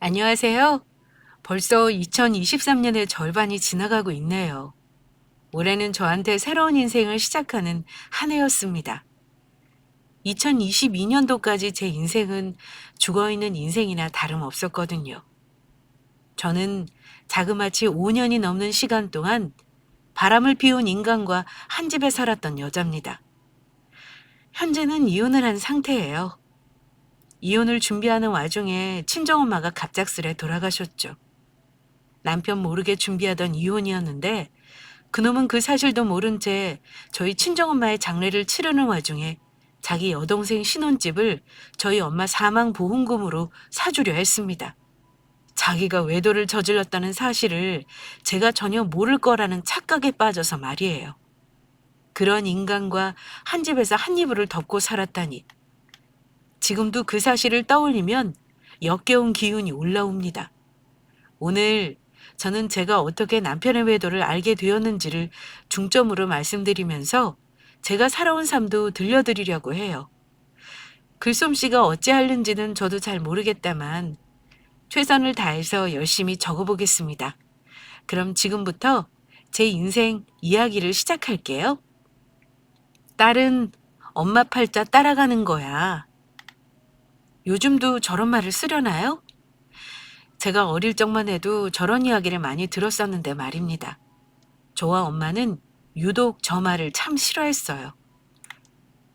안녕하세요. 벌써 2023년의 절반이 지나가고 있네요. 올해는 저한테 새로운 인생을 시작하는 한 해였습니다. 2022년도까지 제 인생은 죽어있는 인생이나 다름없었거든요. 저는 자그마치 5년이 넘는 시간 동안 바람을 피운 인간과 한 집에 살았던 여자입니다. 현재는 이혼을 한 상태예요. 이혼을 준비하는 와중에 친정엄마가 갑작스레 돌아가셨죠. 남편 모르게 준비하던 이혼이었는데 그놈은 그 사실도 모른 채 저희 친정엄마의 장례를 치르는 와중에 자기 여동생 신혼집을 저희 엄마 사망보험금으로 사주려 했습니다. 자기가 외도를 저질렀다는 사실을 제가 전혀 모를 거라는 착각에 빠져서 말이에요. 그런 인간과 한 집에서 한 이불을 덮고 살았다니. 지금도 그 사실을 떠올리면 역겨운 기운이 올라옵니다. 오늘 저는 제가 어떻게 남편의 외도를 알게 되었는지를 중점으로 말씀드리면서 제가 살아온 삶도 들려드리려고 해요. 글솜씨가 어찌하는지는 저도 잘 모르겠다만 최선을 다해서 열심히 적어보겠습니다. 그럼 지금부터 제 인생 이야기를 시작할게요. 딸은 엄마 팔자 따라가는 거야. 요즘도 저런 말을 쓰려나요? 제가 어릴 적만 해도 저런 이야기를 많이 들었었는데 말입니다. 저와 엄마는 유독 저 말을 참 싫어했어요.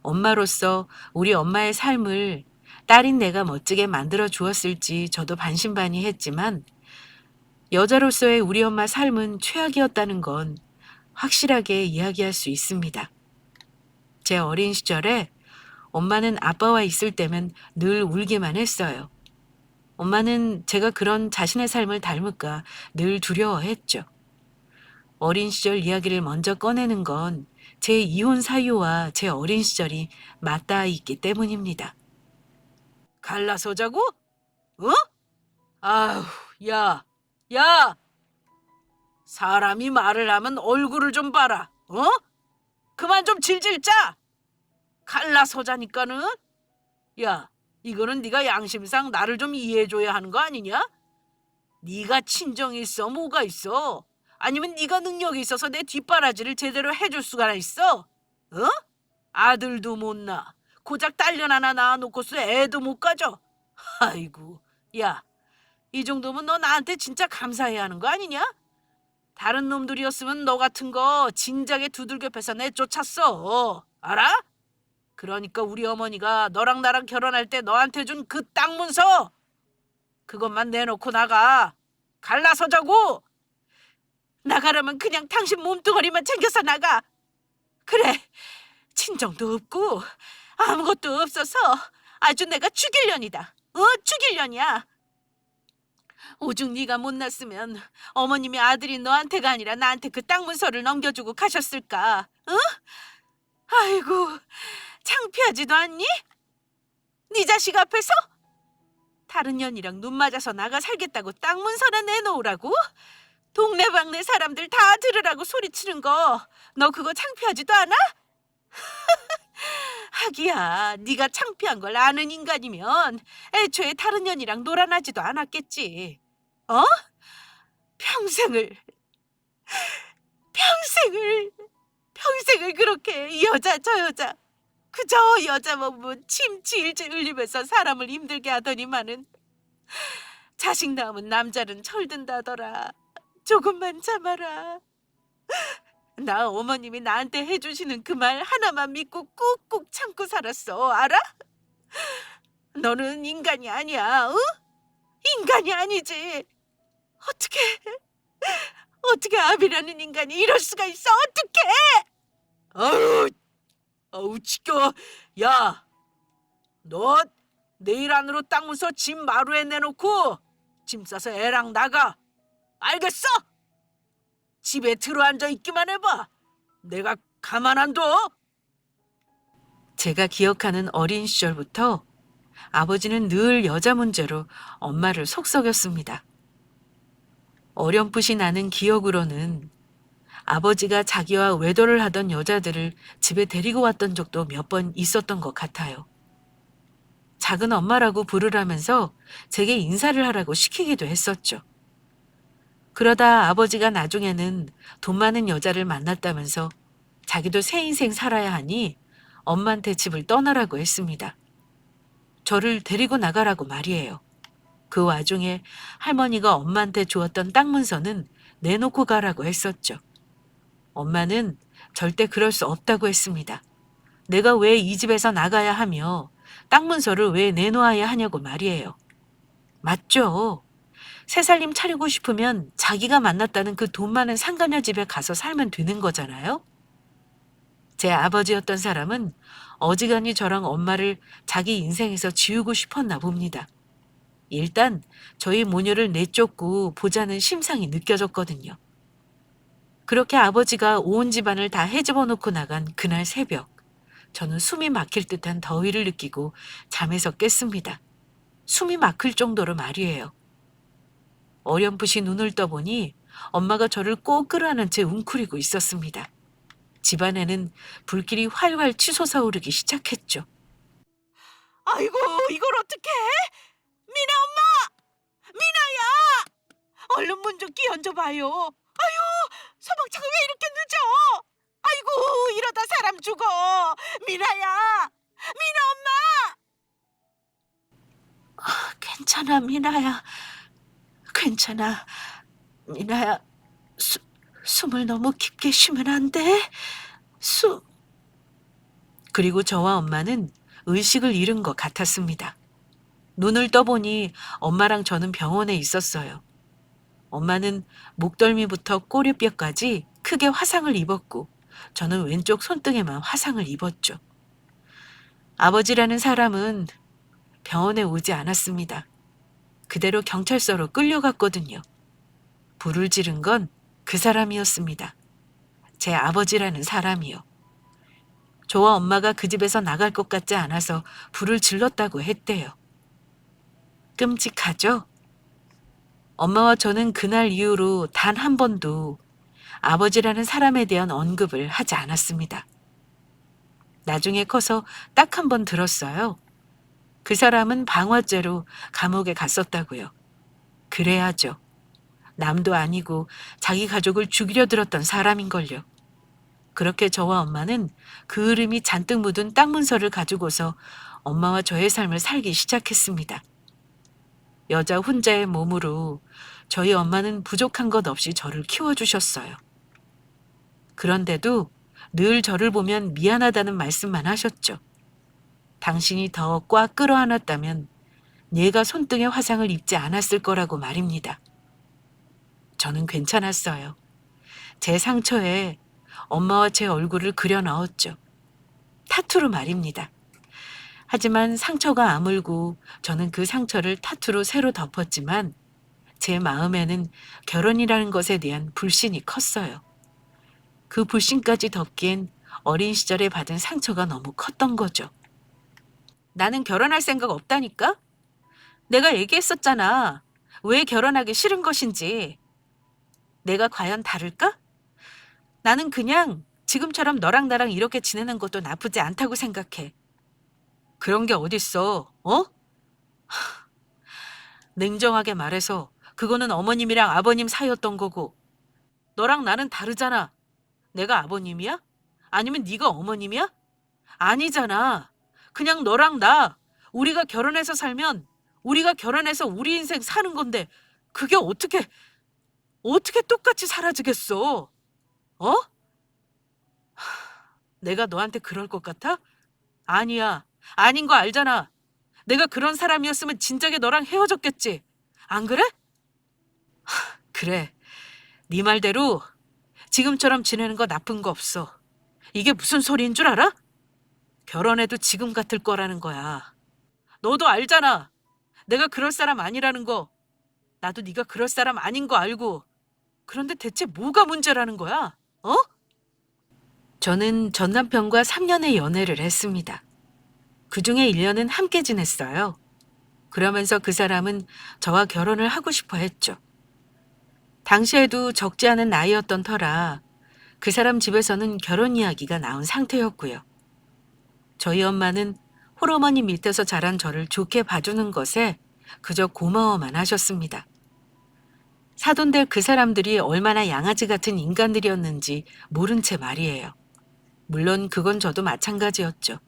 엄마로서 우리 엄마의 삶을 딸인 내가 멋지게 만들어 주었을지 저도 반신반의했지만 여자로서의 우리 엄마 삶은 최악이었다는 건 확실하게 이야기할 수 있습니다. 제 어린 시절에 엄마는 아빠와 있을 때면 늘 울기만 했어요. 엄마는 제가 그런 자신의 삶을 닮을까 늘 두려워했죠. 어린 시절 이야기를 먼저 꺼내는 건 제 이혼 사유와 제 어린 시절이 맞닿아 있기 때문입니다. 갈라서 자고? 어? 아휴, 야, 야! 사람이 말을 하면 얼굴을 좀 봐라, 어? 그만 좀 질질 짜! 갈라서 자니까는? 야, 이거는 네가 양심상 나를 좀 이해해줘야 하는 거 아니냐? 네가 친정이 있어 뭐가 있어? 아니면 네가 능력이 있어서 내 뒷바라지를 제대로 해줄 수가 있어? 어? 아들도 못 낳아. 고작 딸년 하나 낳아놓고서 애도 못 가져. 아이고, 야, 이 정도면 너 나한테 진짜 감사해야 하는 거 아니냐? 다른 놈들이었으면 너 같은 거 진작에 두들겨 패서 내쫓았어. 알아? 그러니까 우리 어머니가 너랑 나랑 결혼할 때 너한테 준 그 땅 문서 그것만 내놓고 나가. 갈라서 자고. 나가려면 그냥 당신 몸뚱아리만 챙겨서 나가. 그래, 친정도 없고 아무것도 없어서 아주 내가 죽일년이다. 죽일년이야. 오죽 네가 못났으면 어머님이 아들인 너한테가 아니라 나한테 그 땅 문서를 넘겨주고 가셨을까. 어? 아이고, 창피하지도 않니? 네 자식 앞에서? 다른 년이랑 눈 맞아서 나가 살겠다고 땅 문서나 내놓으라고? 동네방네 사람들 다 들으라고 소리치는 거 너 그거 창피하지도 않아? 하기야 네가 창피한 걸 아는 인간이면 애초에 다른 년이랑 놀아나지도 않았겠지. 어? 평생을 평생을 평생을 그렇게 이 여자 저 여자 그저 여자 몸은 침 질질 흘리면서 사람을 힘들게 하더니만은 자식 낳으면 남자는 철든다더라. 조금만 참아라. 나 어머님이 나한테 해주시는 그 말 하나만 믿고 꾹꾹 참고 살았어. 알아? 너는 인간이 아니야. 어? 인간이 아니지. 어떻게 어떻게 아비라는 인간이 이럴 수가 있어? 어떻게? 아유, 아우 지겨. 야, 너 내일 안으로 땅 문서 집 마루에 내놓고 짐 싸서 애랑 나가. 알겠어? 집에 들어앉아 있기만 해봐. 내가 가만 안 둬. 제가 기억하는 어린 시절부터 아버지는 늘 여자 문제로 엄마를 속썩였습니다. 어렴풋이 나는 기억으로는 아버지가 자기와 외도를 하던 여자들을 집에 데리고 왔던 적도 몇 번 있었던 것 같아요. 작은 엄마라고 부르라면서 제게 인사를 하라고 시키기도 했었죠. 그러다 아버지가 나중에는 돈 많은 여자를 만났다면서 자기도 새 인생 살아야 하니 엄마한테 집을 떠나라고 했습니다. 저를 데리고 나가라고 말이에요. 그 와중에 할머니가 엄마한테 주었던 땅 문서는 내놓고 가라고 했었죠. 엄마는 절대 그럴 수 없다고 했습니다. 내가 왜 이 집에서 나가야 하며 땅 문서를 왜 내놓아야 하냐고 말이에요. 맞죠? 새 살림 차리고 싶으면 자기가 만났다는 그 돈 많은 상가녀 집에 가서 살면 되는 거잖아요? 제 아버지였던 사람은 어지간히 저랑 엄마를 자기 인생에서 지우고 싶었나 봅니다. 일단 저희 모녀를 내쫓고 보자는 심상이 느껴졌거든요. 그렇게 아버지가 온 집안을 다 헤집어 놓고 나간 그날 새벽, 저는 숨이 막힐 듯한 더위를 느끼고 잠에서 깼습니다. 숨이 막힐 정도로 말이에요. 어렴풋이 눈을 떠보니 엄마가 저를 꼭 끌어안은 채 웅크리고 있었습니다. 집안에는 불길이 활활 치솟아 오르기 시작했죠. 아이고, 이걸 어떡해? 미나 엄마! 미나야! 얼른 문 좀 끼얹어봐요. 아유, 소방차가 왜 이렇게 늦어? 아이고, 이러다 사람 죽어. 미나야! 미나 엄마! 괜찮아, 미나야. 괜찮아. 미나야, 숨을 너무 깊게 쉬면 안 돼. 그리고 저와 엄마는 의식을 잃은 것 같았습니다. 눈을 떠보니 엄마랑 저는 병원에 있었어요. 엄마는 목덜미부터 꼬리뼈까지 크게 화상을 입었고 저는 왼쪽 손등에만 화상을 입었죠. 아버지라는 사람은 병원에 오지 않았습니다. 그대로 경찰서로 끌려갔거든요. 불을 지른 건 그 사람이었습니다. 제 아버지라는 사람이요. 저와 엄마가 그 집에서 나갈 것 같지 않아서 불을 질렀다고 했대요. 끔찍하죠? 엄마와 저는 그날 이후로 단 한 번도 아버지라는 사람에 대한 언급을 하지 않았습니다. 나중에 커서 딱 한 번 들었어요. 그 사람은 방화죄로 감옥에 갔었다고요. 그래야죠. 남도 아니고 자기 가족을 죽이려 들었던 사람인걸요. 그렇게 저와 엄마는 그 이름이 잔뜩 묻은 땅 문서를 가지고서 엄마와 저의 삶을 살기 시작했습니다. 여자 혼자의 몸으로 저희 엄마는 부족한 것 없이 저를 키워주셨어요. 그런데도 늘 저를 보면 미안하다는 말씀만 하셨죠. 당신이 더 꽉 끌어안았다면 얘가 손등에 화상을 입지 않았을 거라고 말입니다. 저는 괜찮았어요. 제 상처에 엄마와 제 얼굴을 그려 넣었죠. 타투로 말입니다. 하지만 상처가 아물고 저는 그 상처를 타투로 새로 덮었지만 제 마음에는 결혼이라는 것에 대한 불신이 컸어요. 그 불신까지 덮기엔 어린 시절에 받은 상처가 너무 컸던 거죠. 나는 결혼할 생각 없다니까? 내가 얘기했었잖아. 왜 결혼하기 싫은 것인지. 내가 과연 다를까? 나는 그냥 지금처럼 너랑 나랑 이렇게 지내는 것도 나쁘지 않다고 생각해. 그런 게 어딨어, 어? 냉정하게 말해서 그거는 어머님이랑 아버님 사이였던 거고 너랑 나는 다르잖아. 내가 아버님이야? 아니면 네가 어머님이야? 아니잖아. 그냥 너랑 나, 우리가 결혼해서 살면 우리가 결혼해서 우리 인생 사는 건데 그게 어떻게 똑같이 사라지겠어? 어? 내가 너한테 그럴 것 같아? 아니야. 아닌 거 알잖아. 내가 그런 사람이었으면 진작에 너랑 헤어졌겠지. 안 그래? 그래. 네 말대로 지금처럼 지내는 거 나쁜 거 없어. 이게 무슨 소리인 줄 알아? 결혼해도 지금 같을 거라는 거야. 너도 알잖아. 내가 그럴 사람 아니라는 거. 나도 네가 그럴 사람 아닌 거 알고. 그런데 대체 뭐가 문제라는 거야? 어? 저는 전 남편과 3년의 연애를 했습니다. 그중에 1년은 함께 지냈어요. 그러면서 그 사람은 저와 결혼을 하고 싶어 했죠. 당시에도 적지 않은 나이였던 터라 그 사람 집에서는 결혼 이야기가 나온 상태였고요. 저희 엄마는 홀어머니 밑에서 자란 저를 좋게 봐주는 것에 그저 고마워만 하셨습니다. 사돈들 그 사람들이 얼마나 양아치 같은 인간들이었는지 모른 채 말이에요. 물론 그건 저도 마찬가지였죠.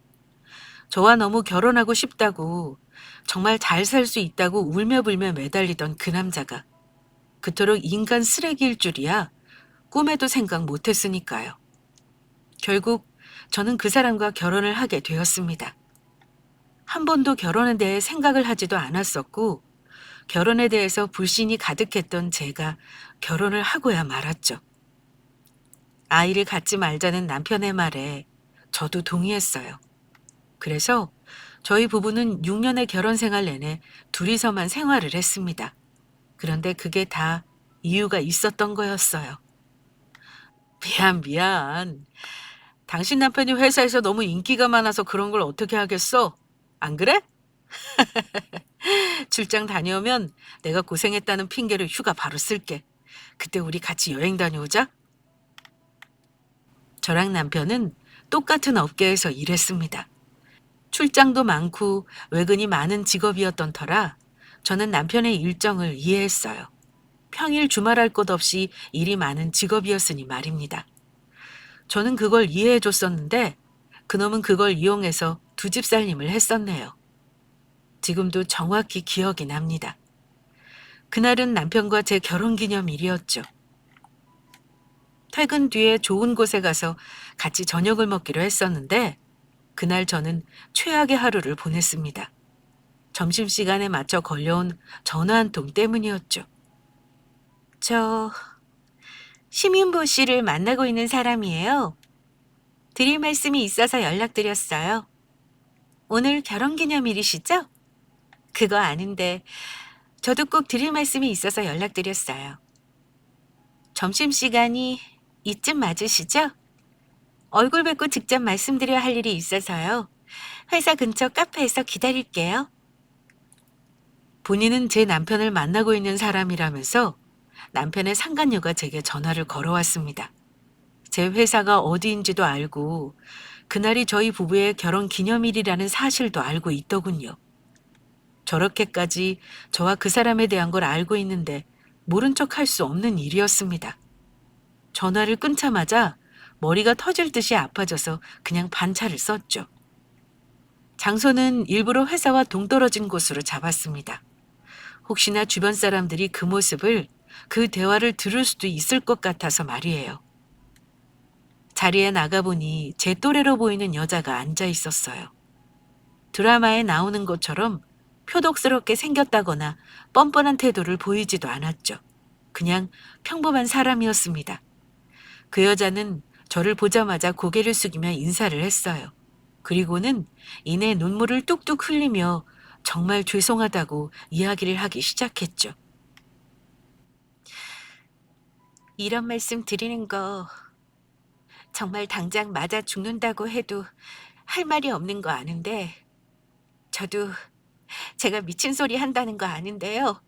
저와 너무 결혼하고 싶다고, 정말 잘 살 수 있다고 울며불며 매달리던 그 남자가 그토록 인간 쓰레기일 줄이야 꿈에도 생각 못했으니까요. 결국 저는 그 사람과 결혼을 하게 되었습니다. 한 번도 결혼에 대해 생각을 하지도 않았었고 결혼에 대해서 불신이 가득했던 제가 결혼을 하고야 말았죠. 아이를 갖지 말자는 남편의 말에 저도 동의했어요. 그래서 저희 부부는 6년의 결혼 생활 내내 둘이서만 생활을 했습니다. 그런데 그게 다 이유가 있었던 거였어요. 미안. 당신 남편이 회사에서 너무 인기가 많아서 그런 걸 어떻게 하겠어? 안 그래? 출장 다녀오면 내가 고생했다는 핑계로 휴가 바로 쓸게. 그때 우리 같이 여행 다녀오자. 저랑 남편은 똑같은 업계에서 일했습니다. 출장도 많고 외근이 많은 직업이었던 터라 저는 남편의 일정을 이해했어요. 평일 주말할 것 없이 일이 많은 직업이었으니 말입니다. 저는 그걸 이해해 줬었는데 그놈은 그걸 이용해서 두 집 살림을 했었네요. 지금도 정확히 기억이 납니다. 그날은 남편과 제 결혼기념일이었죠. 퇴근 뒤에 좋은 곳에 가서 같이 저녁을 먹기로 했었는데 그날 저는 최악의 하루를 보냈습니다. 점심시간에 맞춰 걸려온 전화 한 통 때문이었죠. 저 시민보 씨를 만나고 있는 사람이에요. 드릴 말씀이 있어서 연락드렸어요. 오늘 결혼기념일이시죠? 그거 아는데 저도 꼭 드릴 말씀이 있어서 연락드렸어요. 점심시간이 이쯤 맞으시죠? 얼굴 뵙고 직접 말씀드려야 할 일이 있어서요. 회사 근처 카페에서 기다릴게요. 본인은 제 남편을 만나고 있는 사람이라면서 남편의 상간녀가 제게 전화를 걸어왔습니다. 제 회사가 어디인지도 알고 그날이 저희 부부의 결혼 기념일이라는 사실도 알고 있더군요. 저렇게까지 저와 그 사람에 대한 걸 알고 있는데 모른 척 할 수 없는 일이었습니다. 전화를 끊자마자 머리가 터질 듯이 아파져서 그냥 반차를 썼죠. 장소는 일부러 회사와 동떨어진 곳으로 잡았습니다. 혹시나 주변 사람들이 그 모습을, 그 대화를 들을 수도 있을 것 같아서 말이에요. 자리에 나가보니 제 또래로 보이는 여자가 앉아 있었어요. 드라마에 나오는 것처럼 표독스럽게 생겼다거나 뻔뻔한 태도를 보이지도 않았죠. 그냥 평범한 사람이었습니다. 그 여자는 저를 보자마자 고개를 숙이며 인사를 했어요. 그리고는 이내 눈물을 뚝뚝 흘리며 정말 죄송하다고 이야기를 하기 시작했죠. 이런 말씀 드리는 거 정말 당장 맞아 죽는다고 해도 할 말이 없는 거 아는데 저도 제가 미친 소리 한다는 거 아는데요.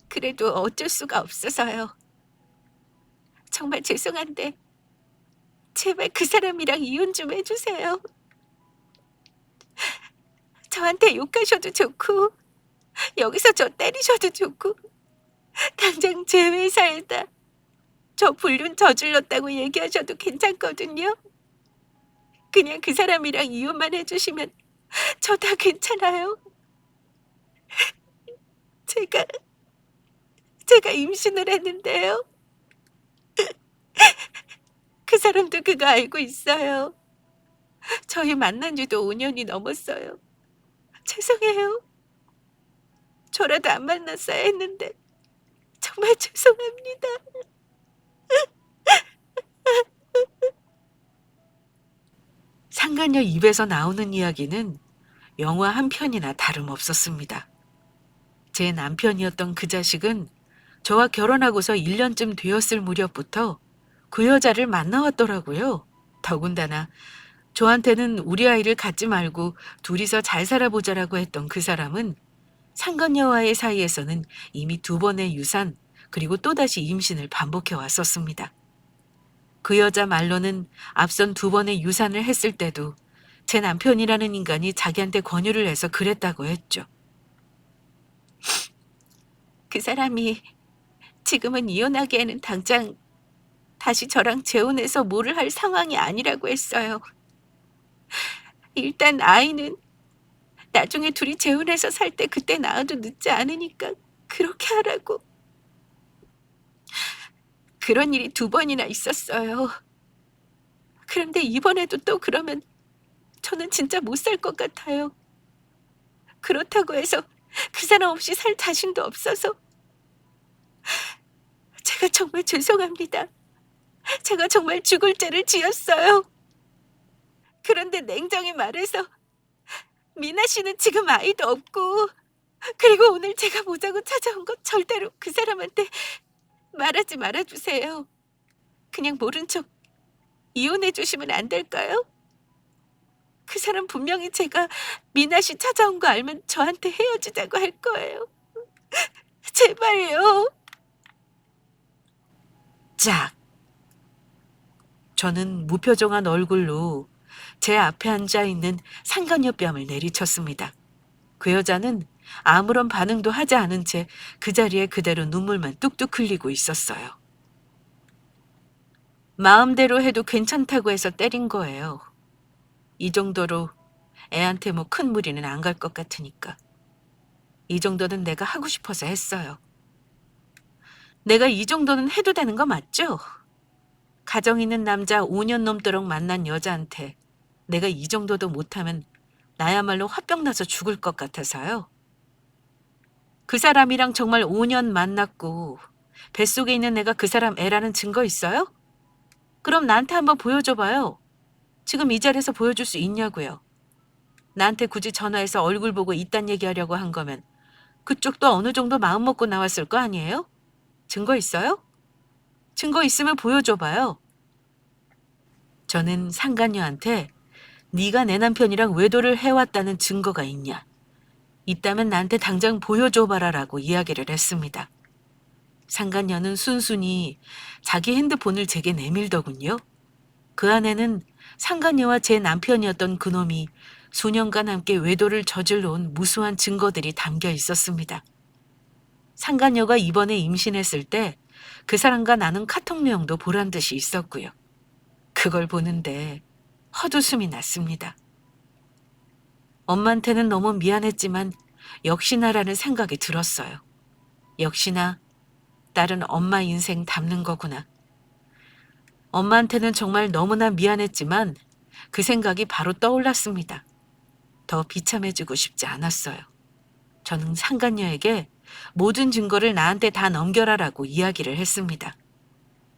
그래도 어쩔 수가 없어서요. 정말 죄송한데 제발 그 사람이랑 이혼 좀 해주세요. 저한테 욕하셔도 좋고 여기서 저 때리셔도 좋고 당장 제 회사에다 저 불륜 저질렀다고 얘기하셔도 괜찮거든요. 그냥 그 사람이랑 이혼만 해주시면 저 다 괜찮아요. 제가 임신을 했는데요. 그 사람도 그거 알고 있어요. 저희 만난 지도 5년이 넘었어요. 죄송해요. 저라도 안 만났어야 했는데 정말 죄송합니다. 상간녀 입에서 나오는 이야기는 영화 한 편이나 다름없었습니다. 제 남편이었던 그 자식은 저와 결혼하고서 1년쯤 되었을 무렵부터 그 여자를 만나왔더라고요. 더군다나 저한테는 우리 아이를 갖지 말고 둘이서 잘 살아보자라고 했던 그 사람은 상간녀와의 사이에서는 이미 2번의 유산 그리고 또다시 임신을 반복해 왔었습니다. 그 여자 말로는 앞선 두 번의 유산을 했을 때도 제 남편이라는 인간이 자기한테 권유를 해서 그랬다고 했죠. 그 사람이 지금은 이혼하기에는 당장 다시 저랑 재혼해서 뭐를 할 상황이 아니라고 했어요. 일단 아이는 나중에 둘이 재혼해서 살 때 그때 낳아도 늦지 않으니까 그렇게 하라고. 그런 일이 두 번이나 있었어요. 그런데 이번에도 또 그러면 저는 진짜 못 살 것 같아요. 그렇다고 해서 그 사람 없이 살 자신도 없어서 제가 정말 죄송합니다. 제가 정말 죽을 죄를 지었어요. 그런데 냉정히 말해서 미나 씨는 지금 아이도 없고, 그리고 오늘 제가 보자고 찾아온 것 절대로 그 사람한테 말하지 말아주세요. 그냥 모른 척 이혼해 주시면 안 될까요? 그 사람 분명히 제가 미나 씨 찾아온 거 알면 저한테 헤어지자고 할 거예요. 제발요. 짝! 저는 무표정한 얼굴로 제 앞에 앉아 있는 상간녀 뺨을 내리쳤습니다. 그 여자는 아무런 반응도 하지 않은 채 그 자리에 그대로 눈물만 뚝뚝 흘리고 있었어요. 마음대로 해도 괜찮다고 해서 때린 거예요. 이 정도로 애한테 뭐 큰 무리는 안 갈 것 같으니까. 이 정도는 내가 하고 싶어서 했어요. 내가 이 정도는 해도 되는 거 맞죠? 가정 있는 남자 5년 넘도록 만난 여자한테 내가 이 정도도 못하면 나야말로 화병 나서 죽을 것 같아서요. 그 사람이랑 정말 5년 만났고 뱃속에 있는 애가 그 사람 애라는 증거 있어요? 그럼 나한테 한번 보여줘봐요. 지금 이 자리에서 보여줄 수 있냐고요. 나한테 굳이 전화해서 얼굴 보고 이딴 얘기하려고 한 거면 그쪽도 어느 정도 마음 먹고 나왔을 거 아니에요? 증거 있어요? 증거 있으면 보여줘봐요. 저는 상간녀한테 네가 내 남편이랑 외도를 해왔다는 증거가 있냐? 있다면 나한테 당장 보여줘봐라라고 이야기를 했습니다. 상간녀는 순순히 자기 핸드폰을 제게 내밀더군요. 그 안에는 상간녀와 제 남편이었던 그놈이 수년간 함께 외도를 저질러 온 무수한 증거들이 담겨 있었습니다. 상간녀가 이번에 임신했을 때 그 사람과 나눈 카톡 내용도 보란 듯이 있었고요. 그걸 보는데 헛웃음이 났습니다. 엄마한테는 너무 미안했지만 역시나라는 생각이 들었어요. 역시나 딸은 엄마 인생 담는 거구나. 엄마한테는 정말 너무나 미안했지만 그 생각이 바로 떠올랐습니다. 더 비참해지고 싶지 않았어요. 저는 상간녀에게 모든 증거를 나한테 다 넘겨라라고 이야기를 했습니다.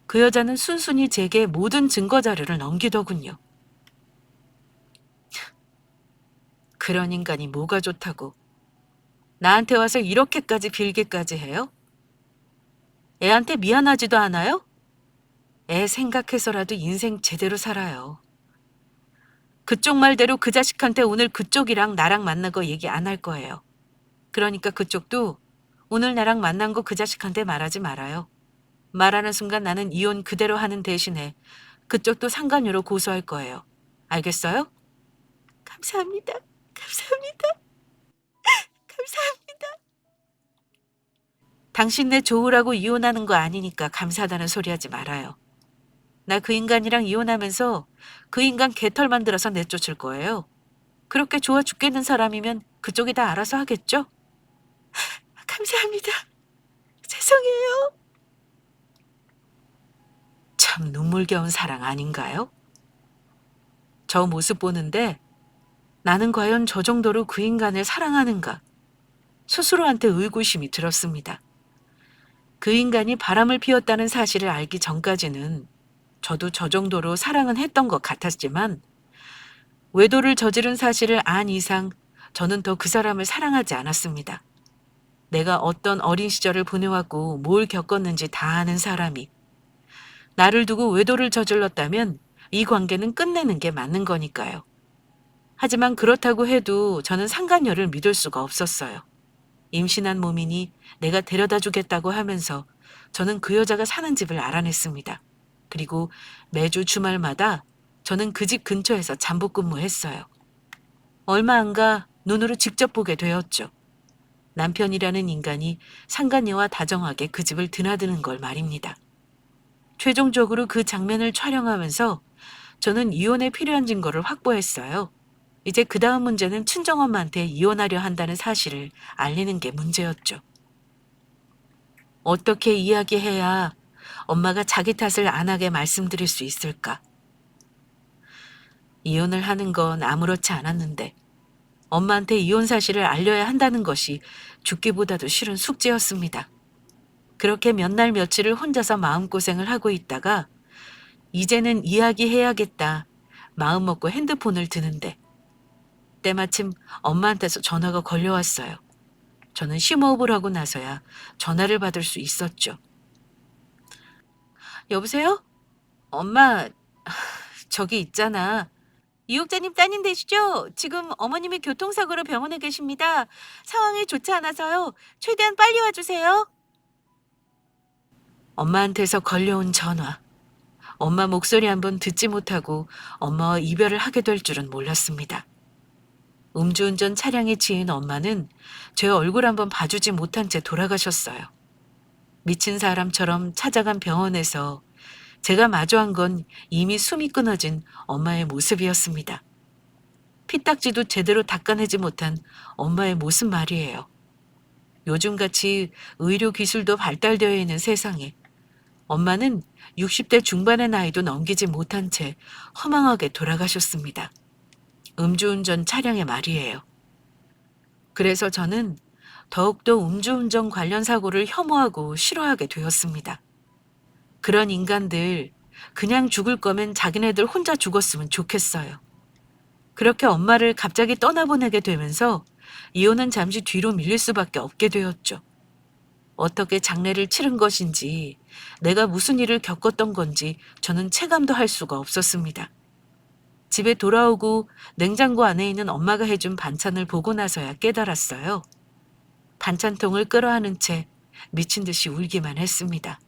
그 여자는 순순히 제게 모든 증거 자료를 넘기더군요. 그런 인간이 뭐가 좋다고. 나한테 와서 이렇게까지 빌기까지 해요? 애한테 미안하지도 않아요? 애 생각해서라도 인생 제대로 살아요. 그쪽 말대로 그 자식한테 오늘 그쪽이랑 나랑 만난 거 얘기 안 할 거예요. 그러니까 그쪽도 오늘 나랑 만난 거 그 자식한테 말하지 말아요. 말하는 순간 나는 이혼 그대로 하는 대신에 그쪽도 상간녀로 고소할 거예요. 알겠어요? 감사합니다. 감사합니다. 감사합니다. 당신네 좋으라고 이혼하는 거 아니니까 감사하다는 소리 하지 말아요. 나 그 인간이랑 이혼하면서 그 인간 개털 만들어서 내쫓을 거예요. 그렇게 좋아 죽겠는 사람이면 그쪽이 다 알아서 하겠죠? 감사합니다. 죄송해요. 참 눈물겨운 사랑 아닌가요? 저 모습 보는데 나는 과연 저 정도로 그 인간을 사랑하는가? 스스로한테 의구심이 들었습니다. 그 인간이 바람을 피웠다는 사실을 알기 전까지는 저도 저 정도로 사랑은 했던 것 같았지만 외도를 저지른 사실을 안 이상 저는 더 그 사람을 사랑하지 않았습니다. 내가 어떤 어린 시절을 보내왔고 뭘 겪었는지 다 아는 사람이 나를 두고 외도를 저질렀다면 이 관계는 끝내는 게 맞는 거니까요. 하지만 그렇다고 해도 저는 상간녀를 믿을 수가 없었어요. 임신한 몸이니 내가 데려다 주겠다고 하면서 저는 그 여자가 사는 집을 알아냈습니다. 그리고 매주 주말마다 저는 그 집 근처에서 잠복 근무했어요. 얼마 안 가 눈으로 직접 보게 되었죠. 남편이라는 인간이 상간녀와 다정하게 그 집을 드나드는 걸 말입니다. 최종적으로 그 장면을 촬영하면서 저는 이혼에 필요한 증거를 확보했어요. 이제 그 다음 문제는 친정엄마한테 이혼하려 한다는 사실을 알리는 게 문제였죠. 어떻게 이야기해야 엄마가 자기 탓을 안 하게 말씀드릴 수 있을까? 이혼을 하는 건 아무렇지 않았는데 엄마한테 이혼 사실을 알려야 한다는 것이 죽기보다도 싫은 숙제였습니다. 그렇게 몇 날 며칠을 혼자서 마음고생을 하고 있다가 이제는 이야기해야겠다 마음 먹고 핸드폰을 드는데 때마침 엄마한테서 전화가 걸려왔어요. 저는 심호흡을 하고 나서야 전화를 받을 수 있었죠. 여보세요? 엄마, 저기 있잖아. 이육자님 따님 되시죠? 지금 어머님이 교통사고로 병원에 계십니다. 상황이 좋지 않아서요. 최대한 빨리 와주세요. 엄마한테서 걸려온 전화. 엄마 목소리 한번 듣지 못하고 엄마와 이별을 하게 될 줄은 몰랐습니다. 음주운전 차량에 치인 엄마는 제 얼굴 한번 봐주지 못한 채 돌아가셨어요. 미친 사람처럼 찾아간 병원에서 제가 마주한 건 이미 숨이 끊어진 엄마의 모습이었습니다. 피딱지도 제대로 닦아내지 못한 엄마의 모습 말이에요. 요즘같이 의료 기술도 발달되어 있는 세상에 엄마는 60대 중반의 나이도 넘기지 못한 채 허망하게 돌아가셨습니다. 음주운전 차량의 말이에요. 그래서 저는 더욱더 음주운전 관련 사고를 혐오하고 싫어하게 되었습니다. 그런 인간들 그냥 죽을 거면 자기네들 혼자 죽었으면 좋겠어요. 그렇게 엄마를 갑자기 떠나보내게 되면서 이혼은 잠시 뒤로 밀릴 수밖에 없게 되었죠. 어떻게 장례를 치른 것인지 내가 무슨 일을 겪었던 건지 저는 체감도 할 수가 없었습니다. 집에 돌아오고 냉장고 안에 있는 엄마가 해준 반찬을 보고 나서야 깨달았어요. 반찬통을 끌어안은 채 미친 듯이 울기만 했습니다.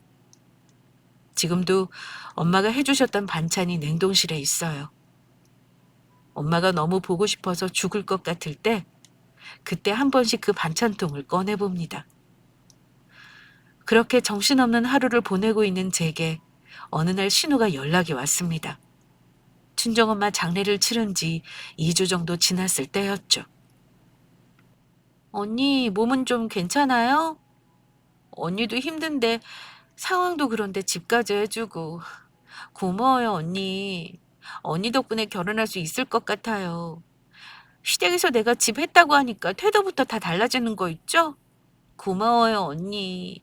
지금도 엄마가 해주셨던 반찬이 냉동실에 있어요. 엄마가 너무 보고 싶어서 죽을 것 같을 때 그때 한 번씩 그 반찬통을 꺼내봅니다. 그렇게 정신없는 하루를 보내고 있는 제게 어느 날 신우가 연락이 왔습니다. 친정엄마 장례를 치른 지 2주 정도 지났을 때였죠. 언니, 몸은 좀 괜찮아요? 언니도 힘든데 상황도 그런데 집까지 해주고 고마워요, 언니. 언니 덕분에 결혼할 수 있을 것 같아요. 시댁에서 내가 집 했다고 하니까 태도부터 다 달라지는 거 있죠? 고마워요, 언니.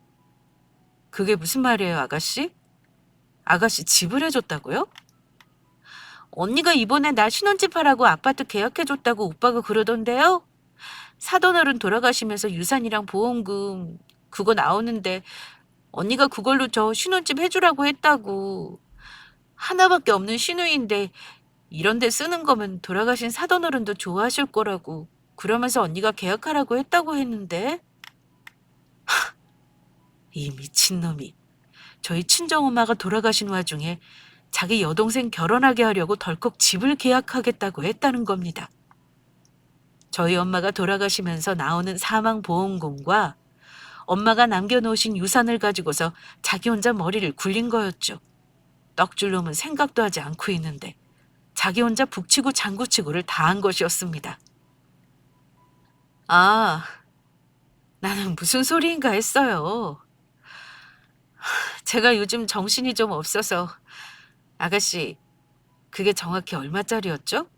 그게 무슨 말이에요, 아가씨? 아가씨 집을 해줬다고요? 언니가 이번에 나 신혼집 하라고 아파트 계약해줬다고 오빠가 그러던데요? 사돈어른 돌아가시면서 유산이랑 보험금 그거 나오는데 언니가 그걸로 저 신혼집 해주라고 했다고. 하나밖에 없는 신우인데 이런 데 쓰는 거면 돌아가신 사돈어른도 좋아하실 거라고. 그러면서 언니가 계약하라고 했다고 했는데. 이 미친놈이 저희 친정엄마가 돌아가신 와중에 자기 여동생 결혼하게 하려고 덜컥 집을 계약하겠다고 했다는 겁니다. 저희 엄마가 돌아가시면서 나오는 사망보험금과 엄마가 남겨놓으신 유산을 가지고서 자기 혼자 머리를 굴린 거였죠. 떡줄 놈은 생각도 하지 않고 있는데 자기 혼자 북치고 장구치고를 다 한 것이었습니다. 아, 나는 무슨 소리인가 했어요. 제가 요즘 정신이 좀 없어서. 아가씨, 그게 정확히 얼마짜리였죠?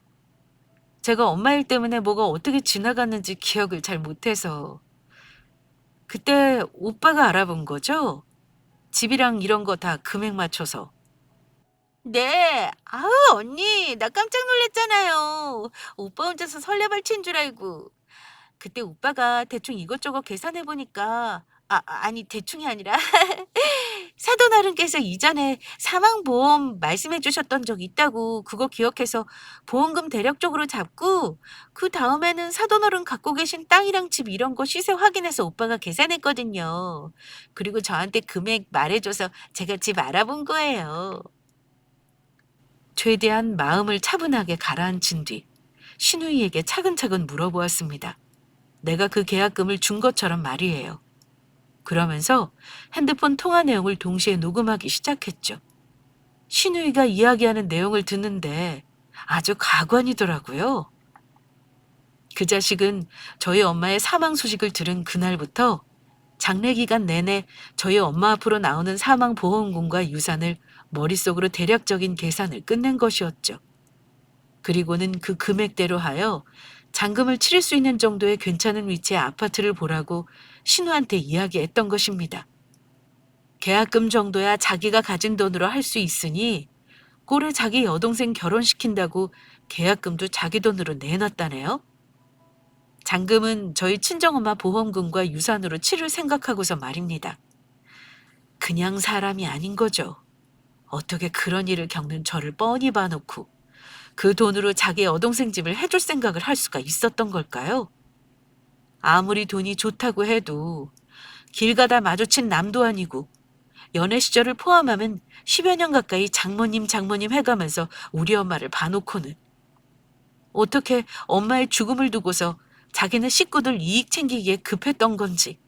제가 엄마 일 때문에 뭐가 어떻게 지나갔는지 기억을 잘 못해서. 그때 오빠가 알아본 거죠? 집이랑 이런 거 다 금액 맞춰서. 네. 아우, 언니, 나 깜짝 놀랐잖아요. 오빠 혼자서 설레발 친 줄 알고. 그때 오빠가 대충 이것저것 계산해 보니까, 아니, 대충이 아니라 사돈어른께서 이전에 사망보험 말씀해 주셨던 적 있다고 그거 기억해서 보험금 대략적으로 잡고 그 다음에는 사돈어른 갖고 계신 땅이랑 집 이런 거 시세 확인해서 오빠가 계산했거든요. 그리고 저한테 금액 말해줘서 제가 집 알아본 거예요. 최대한 마음을 차분하게 가라앉힌 뒤 신우이에게 차근차근 물어보았습니다. 내가 그 계약금을 준 것처럼 말이에요. 그러면서 핸드폰 통화 내용을 동시에 녹음하기 시작했죠. 신우이가 이야기하는 내용을 듣는데 아주 가관이더라고요. 그 자식은 저희 엄마의 사망 소식을 들은 그날부터 장례 기간 내내 저희 엄마 앞으로 나오는 사망보험금과 유산을 머릿속으로 대략적인 계산을 끝낸 것이었죠. 그리고는 그 금액대로 하여 잔금을 치를 수 있는 정도의 괜찮은 위치의 아파트를 보라고 신우한테 이야기했던 것입니다. 계약금 정도야 자기가 가진 돈으로 할 수 있으니 꼴에 자기 여동생 결혼시킨다고 계약금도 자기 돈으로 내놨다네요. 잔금은 저희 친정엄마 보험금과 유산으로 치를 생각하고서 말입니다. 그냥 사람이 아닌 거죠. 어떻게 그런 일을 겪는 저를 뻔히 봐놓고 그 돈으로 자기 여동생 집을 해줄 생각을 할 수가 있었던 걸까요? 아무리 돈이 좋다고 해도 길 가다 마주친 남도 아니고 연애 시절을 포함하면 10여 년 가까이 장모님 해가면서 우리 엄마를 봐놓고는 어떻게 엄마의 죽음을 두고서 자기는 식구들 이익 챙기기에 급했던 건지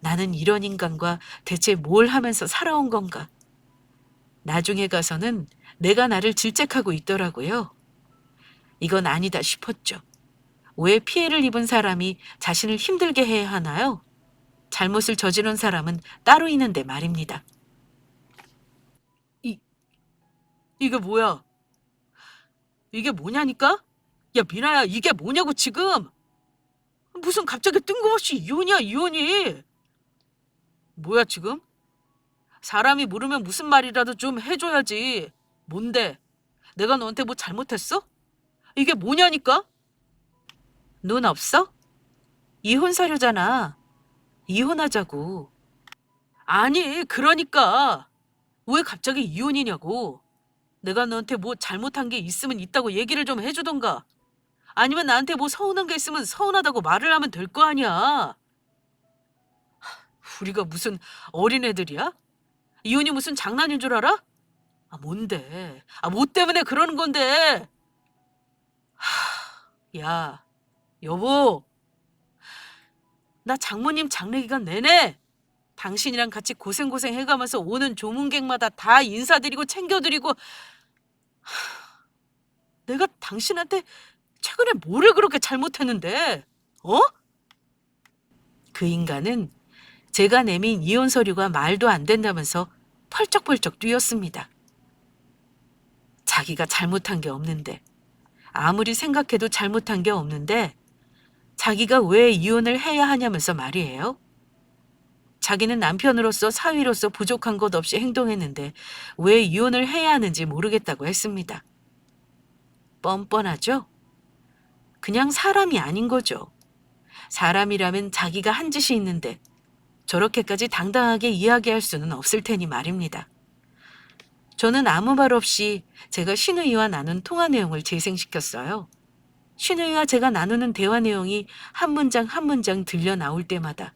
나는 이런 인간과 대체 뭘 하면서 살아온 건가? 나중에 가서는 내가 나를 질책하고 있더라고요. 이건 아니다 싶었죠. 왜 피해를 입은 사람이 자신을 힘들게 해야 하나요? 잘못을 저지른 사람은 따로 있는데 말입니다. 이게 뭐야? 이게 뭐냐니까? 야, 미나야, 이게 뭐냐고 지금? 무슨 갑자기 뜬금없이 이혼이야, 이혼이. 뭐야, 지금? 사람이 물으면 무슨 말이라도 좀 해줘야지. 뭔데? 내가 너한테 뭐 잘못했어? 이게 뭐냐니까? 눈 없어? 이혼 사유잖아. 이혼하자고. 아니, 그러니까. 왜 갑자기 이혼이냐고. 내가 너한테 뭐 잘못한 게 있으면 있다고 얘기를 좀 해주던가. 아니면 나한테 뭐 서운한 게 있으면 서운하다고 말을 하면 될 거 아니야. 우리가 무슨 어린애들이야? 이혼이 무슨 장난인 줄 알아? 아, 뭔데? 아, 뭐 때문에 그러는 건데? 야, 여보. 나 장모님 장례 기간 내내 당신이랑 같이 고생고생 해가면서 오는 조문객마다 다 인사드리고 챙겨드리고 내가 당신한테 최근에 뭐를 그렇게 잘못했는데? 어? 그 인간은 제가 내민 이혼 서류가 말도 안 된다면서 펄쩍펄쩍 뛰었습니다. 자기가 잘못한 게 없는데, 아무리 생각해도 잘못한 게 없는데 자기가 왜 이혼을 해야 하냐면서 말이에요. 자기는 남편으로서 사위로서 부족한 것 없이 행동했는데 왜 이혼을 해야 하는지 모르겠다고 했습니다. 뻔뻔하죠? 그냥 사람이 아닌 거죠. 사람이라면 자기가 한 짓이 있는데 저렇게까지 당당하게 이야기할 수는 없을 테니 말입니다. 저는 아무 말 없이 제가 신우이와 나눈 통화 내용을 재생시켰어요. 신우이와 제가 나누는 대화 내용이 한 문장 한 문장 들려 나올 때마다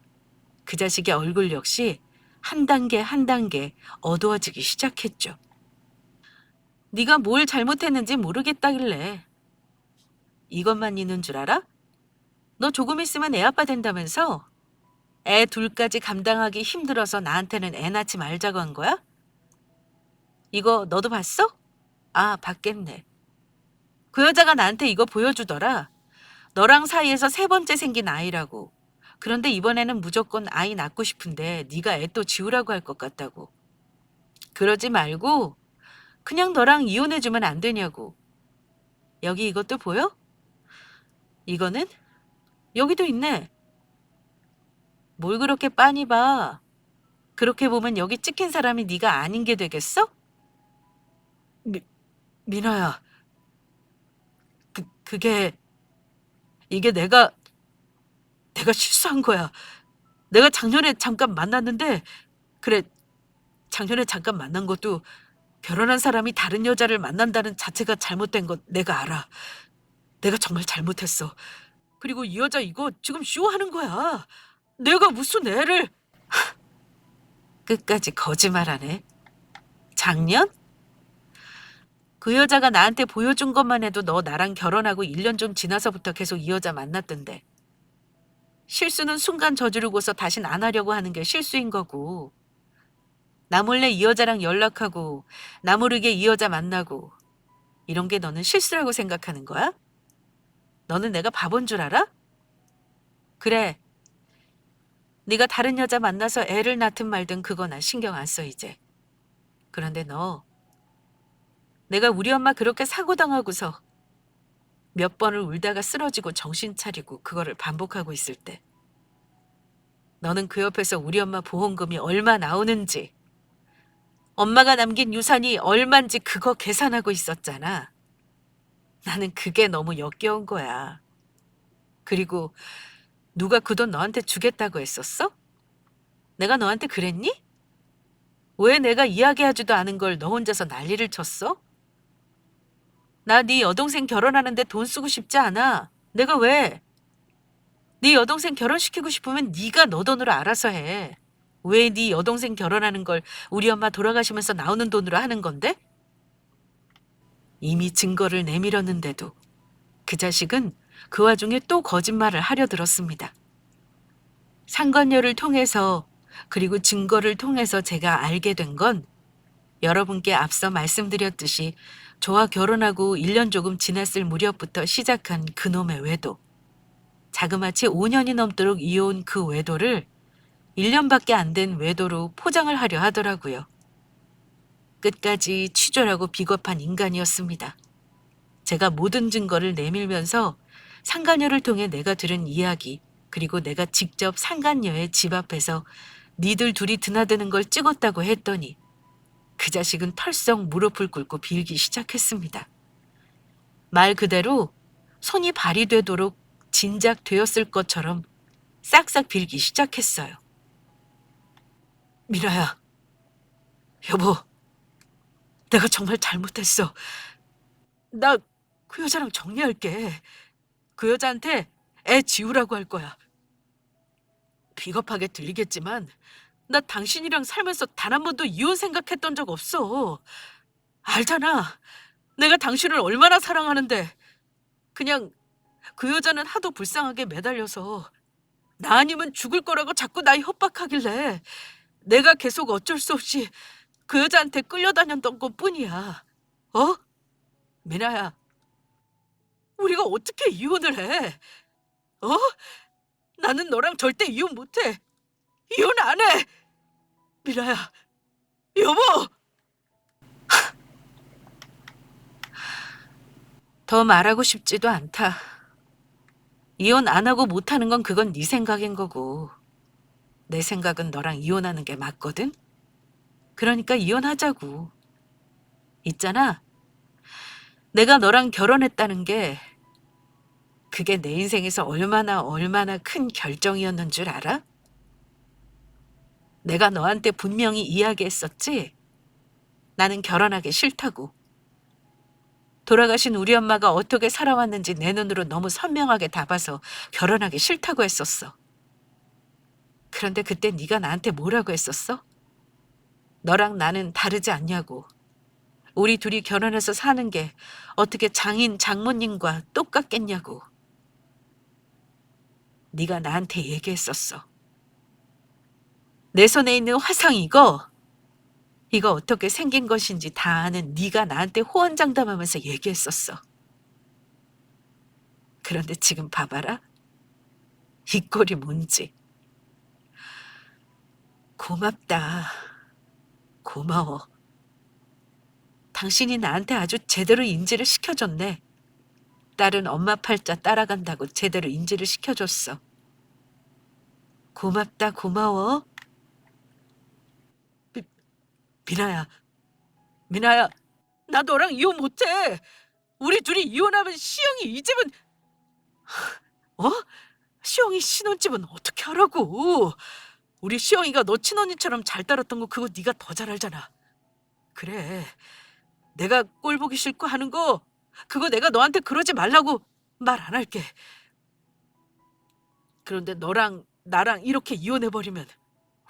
그 자식의 얼굴 역시 한 단계 한 단계 어두워지기 시작했죠. 네가 뭘 잘못했는지 모르겠다길래. 이것만 있는 줄 알아? 너 조금 있으면 애 아빠 된다면서? 애 둘까지 감당하기 힘들어서 나한테는 애 낳지 말자고 한 거야? 이거 너도 봤어? 아, 봤겠네. 그 여자가 나한테 이거 보여주더라. 너랑 사이에서 세 번째 생긴 아이라고. 그런데 이번에는 무조건 아이 낳고 싶은데 네가 애 또 지우라고 할 것 같다고. 그러지 말고 그냥 너랑 이혼해주면 안 되냐고. 여기 이것도 보여? 이거는? 여기도 있네. 뭘 그렇게 빤히 봐. 그렇게 보면 여기 찍힌 사람이 네가 아닌 게 되겠어? 미, 미나야, 그게 이게 내가 실수한 거야. 내가 작년에 잠깐 만났는데 그래 작년에 잠깐 만난 것도 결혼한 사람이 다른 여자를 만난다는 자체가 잘못된 건 내가 알아. 내가 정말 잘못했어. 그리고 이 여자 이거 지금 쇼하는 거야. 내가 무슨 애를. 끝까지 거짓말하네. 작년? 그 여자가 나한테 보여준 것만 해도 너 나랑 결혼하고 1년 좀 지나서부터 계속 이 여자 만났던데. 실수는 순간 저지르고서 다신 안 하려고 하는 게 실수인 거고. 나 몰래 이 여자랑 연락하고 나 모르게 이 여자 만나고 이런 게 너는 실수라고 생각하는 거야? 너는 내가 바본 줄 알아? 그래. 네가 다른 여자 만나서 애를 낳든 말든 그거 나 신경 안 써 이제. 그런데 너 내가 우리 엄마 그렇게 사고당하고서 몇 번을 울다가 쓰러지고 정신 차리고 그거를 반복하고 있을 때 너는 그 옆에서 우리 엄마 보험금이 얼마 나오는지 엄마가 남긴 유산이 얼만지 그거 계산하고 있었잖아. 나는 그게 너무 역겨운 거야. 그리고 누가 그 돈 너한테 주겠다고 했었어? 내가 너한테 그랬니? 왜 내가 이야기하지도 않은 걸 너 혼자서 난리를 쳤어? 나 네 여동생 결혼하는데 돈 쓰고 싶지 않아. 내가 왜? 네 여동생 결혼시키고 싶으면 네가 너 돈으로 알아서 해. 왜 네 여동생 결혼하는 걸 우리 엄마 돌아가시면서 나오는 돈으로 하는 건데? 이미 증거를 내밀었는데도 그 자식은 그 와중에 또 거짓말을 하려 들었습니다. 상관녀를 통해서 그리고 증거를 통해서 제가 알게 된 건 여러분께 앞서 말씀드렸듯이 저와 결혼하고 1년 조금 지났을 무렵부터 시작한 그놈의 외도. 자그마치 5년이 넘도록 이어온 그 외도를 1년밖에 안 된 외도로 포장을 하려 하더라고요. 끝까지 치졸하고 비겁한 인간이었습니다. 제가 모든 증거를 내밀면서 상간녀를 통해 내가 들은 이야기 그리고 내가 직접 상간녀의 집 앞에서 니들 둘이 드나드는 걸 찍었다고 했더니 그 자식은 털썩 무릎을 꿇고 빌기 시작했습니다. 말 그대로 손이 발이 되도록 진작 되었을 것처럼 싹싹 빌기 시작했어요. 미라야, 여보, 내가 정말 잘못했어. 나 그 여자랑 정리할게. 그 여자한테 애 지우라고 할 거야. 비겁하게 들리겠지만 나 당신이랑 살면서 단 한 번도 이혼 생각했던 적 없어. 알잖아. 내가 당신을 얼마나 사랑하는데. 그냥 그 여자는 하도 불쌍하게 매달려서 나 아니면 죽을 거라고 자꾸 날 협박하길래 내가 계속 어쩔 수 없이 그 여자한테 끌려다녔던 것뿐이야. 어? 미나야, 우리가 어떻게 이혼을 해? 어? 나는 너랑 절대 이혼 못해. 이혼 안 해. 미나야, 여보! 더 말하고 싶지도 않다. 이혼 안 하고 못 하는 건 그건 네 생각인 거고 내 생각은 너랑 이혼하는 게 맞거든? 그러니까 이혼하자고. 있잖아. 내가 너랑 결혼했다는 게 그게 내 인생에서 얼마나 큰 결정이었는 줄 알아? 내가 너한테 분명히 이야기했었지? 나는 결혼하기 싫다고. 돌아가신 우리 엄마가 어떻게 살아왔는지 내 눈으로 너무 선명하게 다 봐서 결혼하기 싫다고 했었어. 그런데 그때 네가 나한테 뭐라고 했었어? 너랑 나는 다르지 않냐고. 우리 둘이 결혼해서 사는 게 어떻게 장인 장모님과 똑같겠냐고. 네가 나한테 얘기했었어. 내 손에 있는 화상 이거 어떻게 생긴 것인지 다 아는 네가 나한테 호언장담하면서 얘기했었어. 그런데 지금 봐봐라. 이 꼴이 뭔지. 고맙다. 고마워. 당신이 나한테 아주 제대로 인지를 시켜줬네. 딸은 엄마 팔자 따라간다고 제대로 인지를 시켜줬어. 고맙다, 고마워. 미나야, 미나야, 나 너랑 이혼 못해. 우리 둘이 이혼하면 시영이 이 집은 어? 시영이 신혼집은 어떻게 하라고? 우리 시영이가 너 친언니처럼 잘 따랐던 거 그거 네가 더 잘 알잖아. 그래, 내가 꼴 보기 싫고 하는 거 그거 내가 너한테 그러지 말라고 말 안 할게. 그런데 너랑 나랑 이렇게 이혼해버리면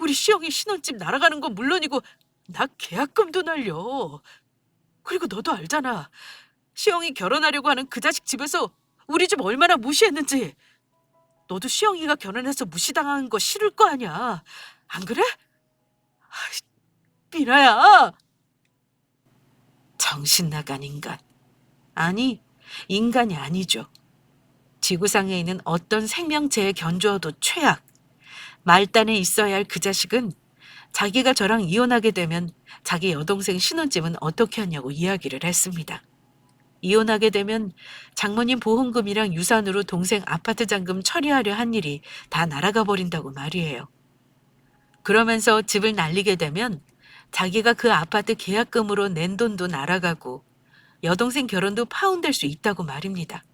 우리 시영이 신혼집 날아가는 건 물론이고 나 계약금도 날려. 그리고 너도 알잖아. 시영이 결혼하려고 하는 그 자식 집에서 우리 집 얼마나 무시했는지. 너도 시영이가 결혼해서 무시당하는 거 싫을 거 아니야. 안 그래? 미나야. 정신 나간 인간. 아니, 인간이 아니죠. 지구상에 있는 어떤 생명체에 견주어도 최악. 말단에 있어야 할 그 자식은 자기가 저랑 이혼하게 되면 자기 여동생 신혼집은 어떻게 하냐고 이야기를 했습니다. 이혼하게 되면 장모님 보험금이랑 유산으로 동생 아파트 잔금 처리하려 한 일이 다 날아가 버린다고 말이에요. 그러면서 집을 날리게 되면 자기가 그 아파트 계약금으로 낸 돈도 날아가고 여동생 결혼도 파혼될 수 있다고 말입니다.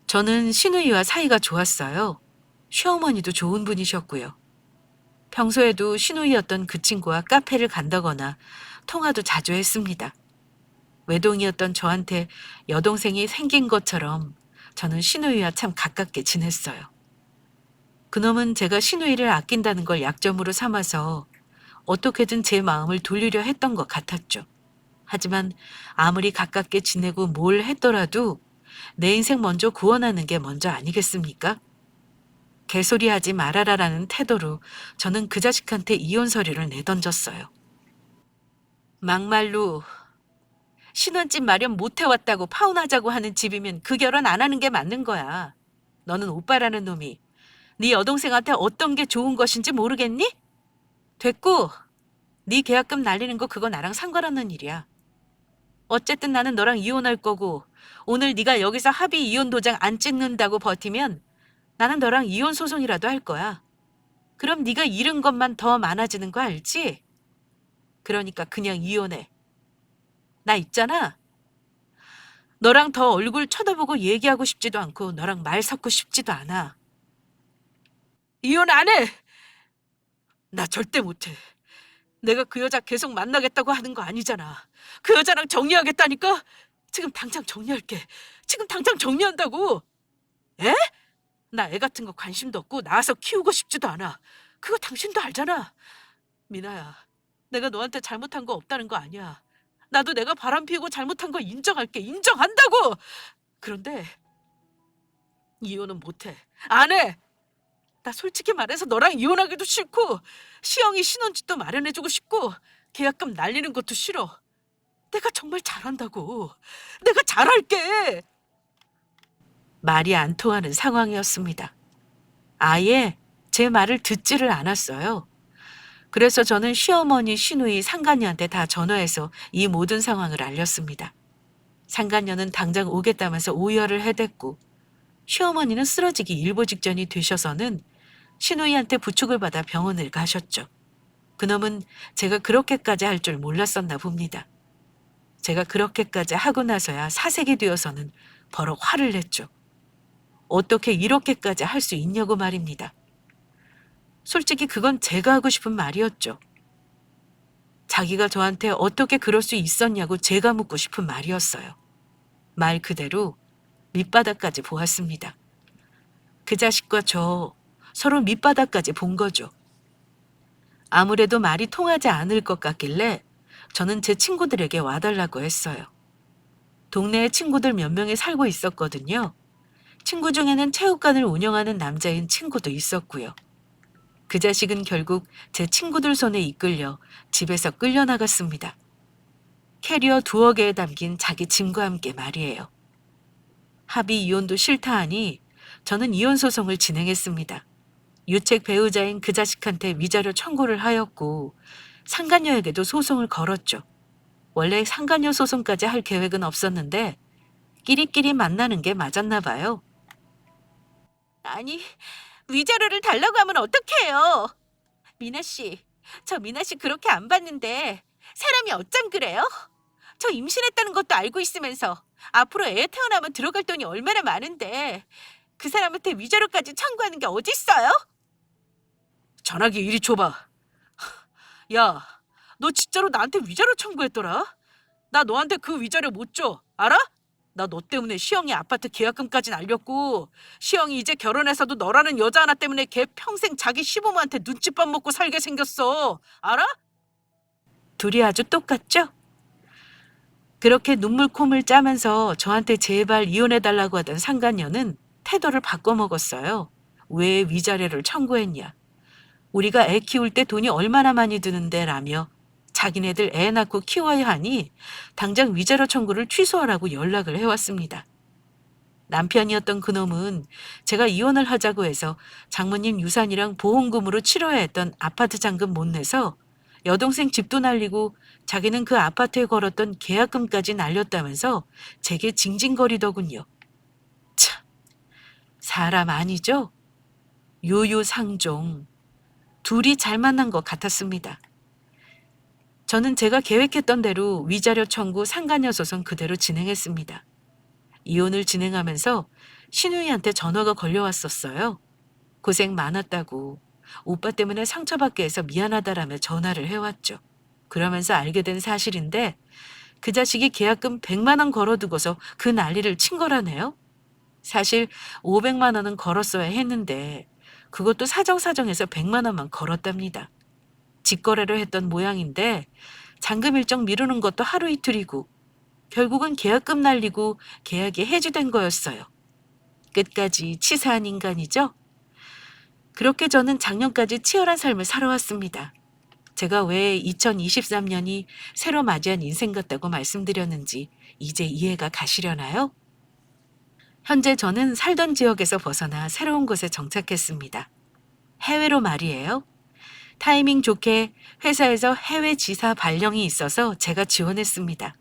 저는 신우이와 사이가 좋았어요. 시어머니도 좋은 분이셨고요. 평소에도 신우이였던 그 친구와 카페를 간다거나 통화도 자주 했습니다. 외동이었던 저한테 여동생이 생긴 것처럼 저는 신우이와 참 가깝게 지냈어요. 그놈은 제가 신우이를 아낀다는 걸 약점으로 삼아서 어떻게든 제 마음을 돌리려 했던 것 같았죠. 하지만 아무리 가깝게 지내고 뭘 했더라도 내 인생 먼저 구원하는 게 먼저 아니겠습니까? 개소리하지 말아라라는 태도로 저는 그 자식한테 이혼 서류를 내던졌어요. 막말로 신혼집 마련 못 해왔다고 파혼하자고 하는 집이면 그 결혼 안 하는 게 맞는 거야. 너는 오빠라는 놈이 네 여동생한테 어떤 게 좋은 것인지 모르겠니? 됐고, 네 계약금 날리는 거 그거 나랑 상관없는 일이야. 어쨌든 나는 너랑 이혼할 거고 오늘 네가 여기서 합의 이혼 도장 안 찍는다고 버티면 나는 너랑 이혼 소송이라도 할 거야. 그럼 네가 잃은 것만 더 많아지는 거 알지? 그러니까 그냥 이혼해. 나 있잖아. 너랑 더 얼굴 쳐다보고 얘기하고 싶지도 않고 너랑 말 섞고 싶지도 않아. 이혼 안 해! 나 절대 못 해. 내가 그 여자 계속 만나겠다고 하는 거 아니잖아. 그 여자랑 정리하겠다니까? 지금 당장 정리할게. 지금 당장 정리한다고. 에? 나 애 같은 거 관심도 없고 낳아서 키우고 싶지도 않아. 그거 당신도 알잖아. 미나야, 내가 너한테 잘못한 거 없다는 거 아니야. 나도 내가 바람 피우고 잘못한 거 인정할게. 인정한다고! 그런데 이혼은 못 해. 안 해! 나 솔직히 말해서 너랑 이혼하기도 싫고 시영이 신혼집도 마련해주고 싶고 계약금 날리는 것도 싫어. 내가 정말 잘한다고. 내가 잘할게. 말이 안 통하는 상황이었습니다. 아예 제 말을 듣지를 않았어요. 그래서 저는 시어머니, 시누이, 상간녀한테 다 전화해서 이 모든 상황을 알렸습니다. 상간녀는 당장 오겠다면서 오열을 해댔고 시어머니는 쓰러지기 일보 직전이 되셔서는 시누이한테 부축을 받아 병원을 가셨죠. 그놈은 제가 그렇게까지 할 줄 몰랐었나 봅니다. 제가 그렇게까지 하고 나서야 사색이 되어서는 버럭 화를 냈죠. 어떻게 이렇게까지 할 수 있냐고 말입니다. 솔직히 그건 제가 하고 싶은 말이었죠. 자기가 저한테 어떻게 그럴 수 있었냐고 제가 묻고 싶은 말이었어요. 말 그대로 밑바닥까지 보았습니다. 그 자식과 저 서로 밑바닥까지 본 거죠. 아무래도 말이 통하지 않을 것 같길래 저는 제 친구들에게 와달라고 했어요. 동네에 친구들 몇 명이 살고 있었거든요. 친구 중에는 체육관을 운영하는 남자인 친구도 있었고요. 그 자식은 결국 제 친구들 손에 이끌려 집에서 끌려나갔습니다. 캐리어 2여 개에 담긴 자기 짐과 함께 말이에요. 합의 이혼도 싫다 하니 저는 이혼 소송을 진행했습니다. 유책 배우자인 그 자식한테 위자료 청구를 하였고 상간녀에게도 소송을 걸었죠. 원래 상간녀 소송까지 할 계획은 없었는데 끼리끼리 만나는 게 맞았나 봐요. 아니, 위자료를 달라고 하면 어떡해요? 미나 씨, 저 미나 씨 그렇게 안 봤는데 사람이 어쩜 그래요? 저 임신했다는 것도 알고 있으면서 앞으로 애 태어나면 들어갈 돈이 얼마나 많은데 그 사람한테 위자료까지 청구하는 게 어딨어요? 전화기 이리 줘봐. 야, 너 진짜로 나한테 위자료 청구했더라? 나 너한테 그 위자료 못 줘. 알아? 나 너 때문에 시영이 아파트 계약금까지 날렸고 시영이 이제 결혼해서도 너라는 여자 하나 때문에 걔 평생 자기 시부모한테 눈칫밥 먹고 살게 생겼어. 알아? 둘이 아주 똑같죠? 그렇게 눈물 콧물 짜면서 저한테 제발 이혼해달라고 하던 상간녀는 태도를 바꿔먹었어요. 왜 위자료를 청구했냐? 우리가 애 키울 때 돈이 얼마나 많이 드는데 라며 자기네들 애 낳고 키워야 하니 당장 위자료 청구를 취소하라고 연락을 해왔습니다. 남편이었던 그놈은 제가 이혼을 하자고 해서 장모님 유산이랑 보험금으로 치러야 했던 아파트 잔금 못 내서 여동생 집도 날리고 자기는 그 아파트에 걸었던 계약금까지 날렸다면서 제게 징징거리더군요. 참, 사람 아니죠? 요요상종. 둘이 잘 만난 것 같았습니다. 저는 제가 계획했던 대로 위자료 청구 상간녀 소송 그대로 진행했습니다. 이혼을 진행하면서 신우이한테 전화가 걸려왔었어요. 고생 많았다고 오빠 때문에 상처받게 해서 미안하다라며 전화를 해왔죠. 그러면서 알게 된 사실인데 그 자식이 계약금 100만 원 걸어두고서 그 난리를 친 거라네요. 사실 500만 원은 걸었어야 했는데 그것도 사정사정해서 100만 원만 걸었답니다. 직거래를 했던 모양인데 잔금 일정 미루는 것도 하루 이틀이고 결국은 계약금 날리고 계약이 해지된 거였어요. 끝까지 치사한 인간이죠? 그렇게 저는 작년까지 치열한 삶을 살아왔습니다. 제가 왜 2023년이 새로 맞이한 인생 같다고 말씀드렸는지 이제 이해가 가시려나요? 현재 저는 살던 지역에서 벗어나 새로운 곳에 정착했습니다. 해외로 말이에요. 타이밍 좋게 회사에서 해외 지사 발령이 있어서 제가 지원했습니다.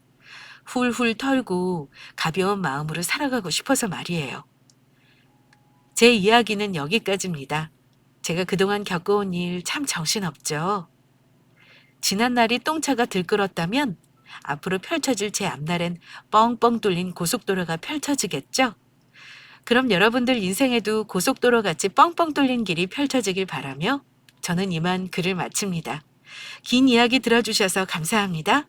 훌훌 털고 가벼운 마음으로 살아가고 싶어서 말이에요. 제 이야기는 여기까지입니다. 제가 그동안 겪어온 일 참 정신없죠. 지난 날이 똥차가 들끓었다면 앞으로 펼쳐질 제 앞날엔 뻥뻥 뚫린 고속도로가 펼쳐지겠죠? 그럼 여러분들 인생에도 고속도로 같이 뻥뻥 뚫린 길이 펼쳐지길 바라며 저는 이만 글을 마칩니다. 긴 이야기 들어주셔서 감사합니다.